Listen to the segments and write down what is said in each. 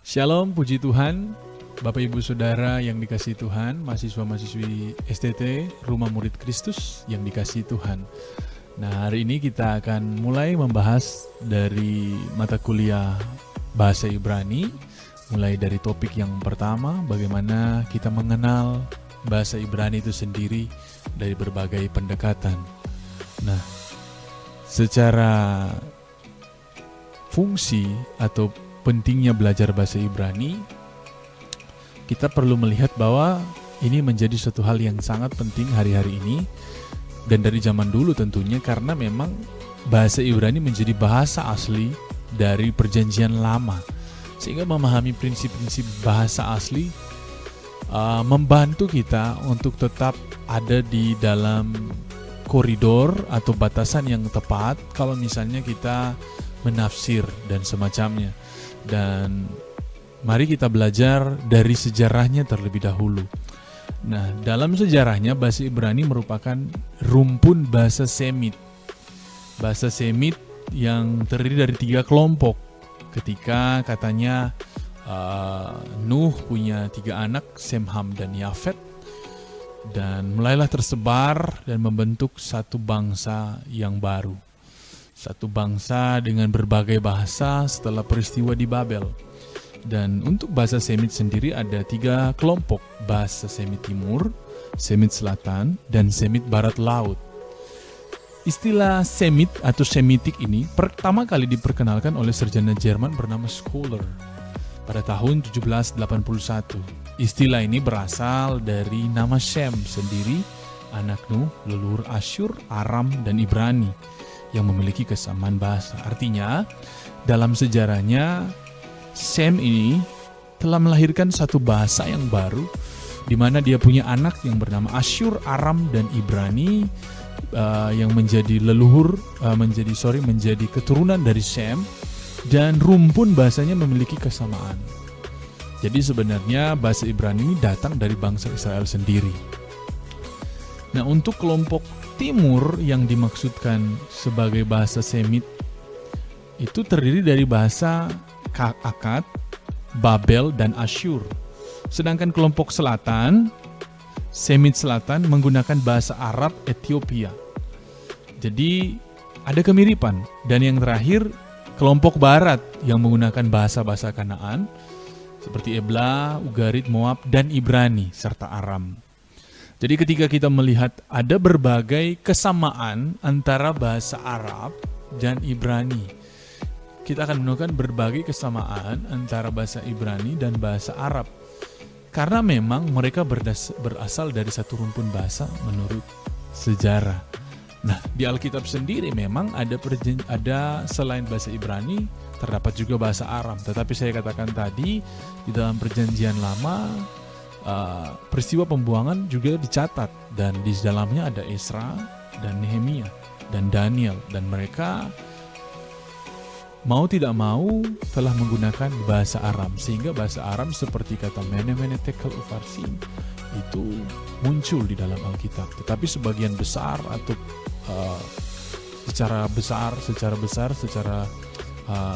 Shalom, puji Tuhan, Bapak Ibu Saudara yang dikasihi Tuhan, mahasiswa-mahasiswi STT, Rumah Murid Kristus yang dikasihi Tuhan. Nah, hari ini kita akan mulai membahas dari mata kuliah Bahasa Ibrani, mulai dari topik yang pertama, bagaimana kita mengenal Bahasa Ibrani itu sendiri dari berbagai pendekatan. Nah, secara fungsi atau pentingnya belajar bahasa Ibrani, kita perlu melihat bahwa ini menjadi suatu hal yang sangat penting hari-hari ini dan dari zaman dulu tentunya, karena memang bahasa Ibrani menjadi bahasa asli dari Perjanjian Lama, sehingga memahami prinsip-prinsip bahasa asli membantu kita untuk tetap ada di dalam koridor atau batasan yang tepat kalau misalnya kita menafsir dan semacamnya. Dan mari kita belajar dari sejarahnya terlebih dahulu. Nah, dalam sejarahnya bahasa Ibrani merupakan rumpun bahasa Semit. Bahasa Semit yang terdiri dari 3 kelompok. Ketika katanya Nuh punya 3 anak, Sem, Ham, dan Yafet. Dan mulailah tersebar dan membentuk satu bangsa yang baru. Satu bangsa dengan berbagai bahasa setelah peristiwa di Babel. Dan untuk bahasa Semit sendiri ada 3 kelompok. Bahasa Semit Timur, Semit Selatan, dan Semit Barat Laut. Istilah Semit atau Semitik ini pertama kali diperkenalkan oleh sarjana Jerman bernama Scholar pada tahun 1781. Istilah ini berasal dari nama Shem sendiri, anak Nuh, leluhur Asyur, Aram, dan Ibrani, yang memiliki kesamaan bahasa. Artinya, dalam sejarahnya, Sem ini telah melahirkan satu bahasa yang baru, di mana dia punya anak yang bernama Asyur, Aram, dan Ibrani, yang menjadi menjadi keturunan dari Sem, dan rumpun bahasanya memiliki kesamaan. Jadi sebenarnya bahasa Ibrani datang dari bangsa Israel sendiri. Nah, untuk kelompok Timur yang dimaksudkan sebagai bahasa Semit itu terdiri dari bahasa Akkad, Babel, dan Asyur. Sedangkan kelompok Selatan, Semit Selatan, menggunakan bahasa Arab Ethiopia. Jadi ada kemiripan. Dan yang terakhir, kelompok Barat yang menggunakan bahasa-bahasa Kanaan seperti Ebla, Ugarit, Moab, dan Ibrani serta Aram. Jadi ketika kita melihat ada berbagai kesamaan antara bahasa Arab dan Ibrani, kita akan menemukan berbagai kesamaan antara bahasa Ibrani dan bahasa Arab. Karena memang mereka berasal dari satu rumpun bahasa menurut sejarah. Nah, di Alkitab sendiri memang ada selain bahasa Ibrani, terdapat juga bahasa Aram. Tetapi saya katakan tadi, di dalam Perjanjian Lama, peristiwa pembuangan juga dicatat, dan di dalamnya ada Esra dan Nehemia dan Daniel, dan mereka mau tidak mau telah menggunakan bahasa Aram, sehingga bahasa Aram seperti kata Mene Mene Tekel Ufarsin itu muncul di dalam Alkitab. Tetapi sebagian besar atau secara besar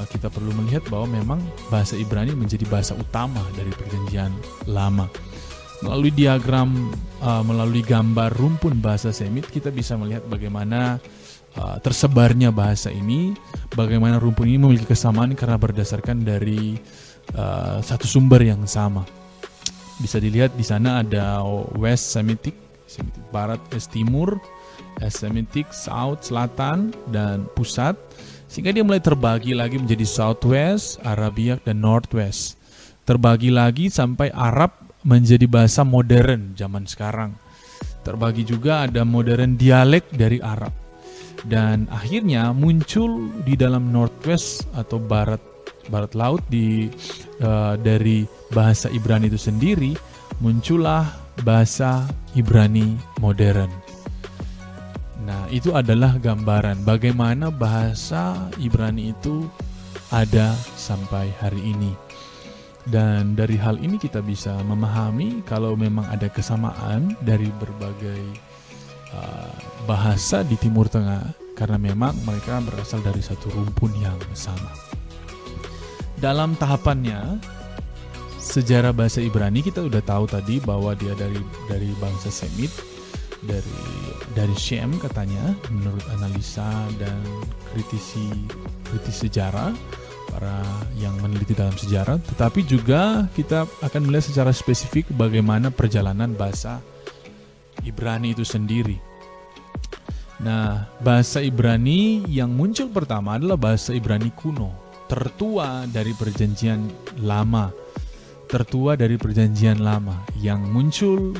kita perlu melihat bahwa memang bahasa Ibrani menjadi bahasa utama dari Perjanjian Lama. Melalui diagram, melalui gambar rumpun bahasa Semit, kita bisa melihat bagaimana tersebarnya bahasa ini, bagaimana rumpun ini memiliki kesamaan karena berdasarkan dari satu sumber yang sama. Bisa dilihat di sana ada West Semitic, Semitic Barat, East Timur, East Semitic, South, Selatan, dan Pusat, sehingga dia mulai terbagi lagi menjadi Southwest, Arabiak, dan Northwest. Terbagi lagi sampai Arab menjadi bahasa modern zaman sekarang. Terbagi juga ada modern dialek dari Arab. Dan akhirnya muncul di dalam Northwest atau barat laut dari bahasa Ibrani itu sendiri, muncullah bahasa Ibrani modern. Nah, itu adalah gambaran bagaimana bahasa Ibrani itu ada sampai hari ini. Dan dari hal ini kita bisa memahami kalau memang ada kesamaan dari berbagai bahasa di Timur Tengah, karena memang mereka berasal dari satu rumpun yang sama. Dalam tahapannya, sejarah bahasa Ibrani kita udah tahu tadi bahwa dia dari bangsa Semit, dari Shem katanya, menurut analisa dan kritisi sejarah, para yang meneliti dalam sejarah. Tetapi juga kita akan melihat secara spesifik bagaimana perjalanan bahasa Ibrani itu sendiri. Nah, bahasa Ibrani yang muncul pertama adalah bahasa Ibrani kuno, tertua dari Perjanjian Lama, yang muncul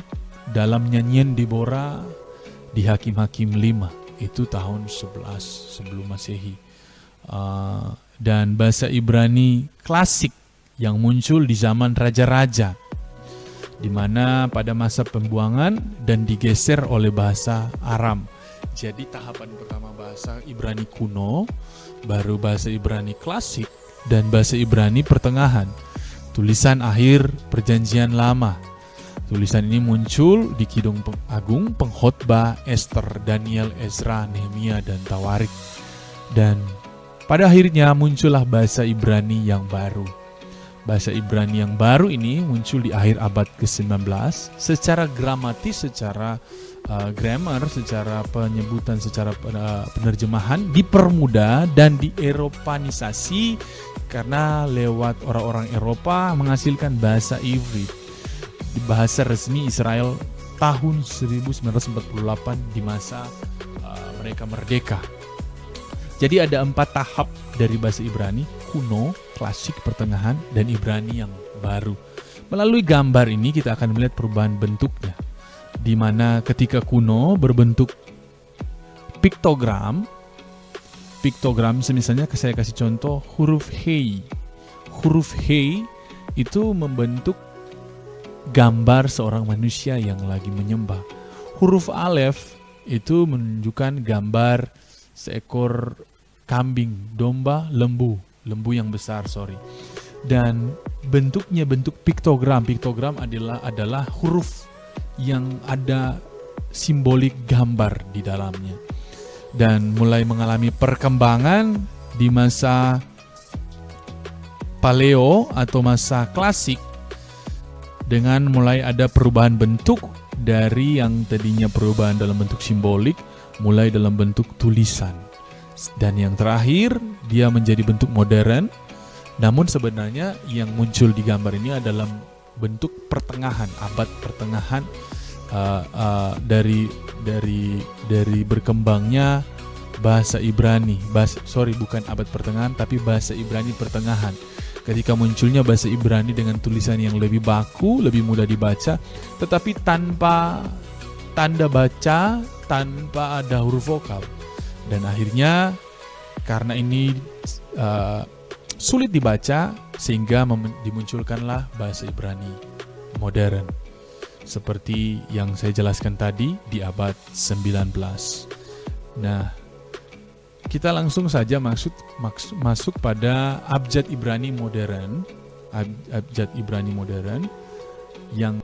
dalam nyanyian Deborah di Hakim-Hakim 5, itu tahun 11 sebelum Masehi. Dan bahasa Ibrani klasik yang muncul di zaman raja-raja, di mana pada masa pembuangan dan digeser oleh bahasa Aram. Jadi tahapan pertama bahasa Ibrani kuno, baru bahasa Ibrani klasik, dan bahasa Ibrani pertengahan, tulisan akhir Perjanjian Lama. Tulisan ini muncul di Kidung Agung, Pengkhotbah, Ester, Daniel, Ezra, Nehemia, dan Tawarik. Dan pada akhirnya muncullah bahasa Ibrani yang baru. Bahasa Ibrani yang baru ini muncul di akhir abad ke-19. Secara gramatis, secara grammar, secara penyebutan, secara penerjemahan dipermudah dan dieropanisasi karena lewat orang-orang Eropa menghasilkan bahasa Ivrit, bahasa resmi Israel tahun 1948 di masa mereka merdeka. Jadi ada 4 tahap dari bahasa Ibrani: kuno, klasik, pertengahan, dan Ibrani yang baru. Melalui gambar ini kita akan melihat perubahan bentuknya, di mana ketika kuno berbentuk piktogram, misalnya saya kasih contoh huruf Hei. Huruf Hei itu membentuk gambar seorang manusia yang lagi menyembah. Huruf Alef itu menunjukkan gambar seekor kambing, domba, lembu yang besar, Dan bentuknya bentuk piktogram. Piktogram adalah huruf yang ada simbolik gambar di dalamnya. Dan mulai mengalami perkembangan di masa Paleo atau masa klasik, dengan mulai ada perubahan bentuk dari yang tadinya perubahan dalam bentuk simbolik, mulai dalam bentuk tulisan. Dan yang terakhir, dia menjadi bentuk modern. Namun sebenarnya yang muncul di gambar ini adalah bentuk pertengahan, abad pertengahan, dari berkembangnya bahasa Ibrani. Bukan abad pertengahan, tapi bahasa Ibrani pertengahan. Ketika munculnya bahasa Ibrani dengan tulisan yang lebih baku, lebih mudah dibaca, tetapi tanpa tanda baca, tanpa ada huruf vokal. Dan akhirnya karena ini sulit dibaca, sehingga dimunculkanlah bahasa Ibrani modern, seperti yang saya jelaskan tadi di abad 19. Nah, kita langsung saja masuk pada abjad Ibrani modern, yang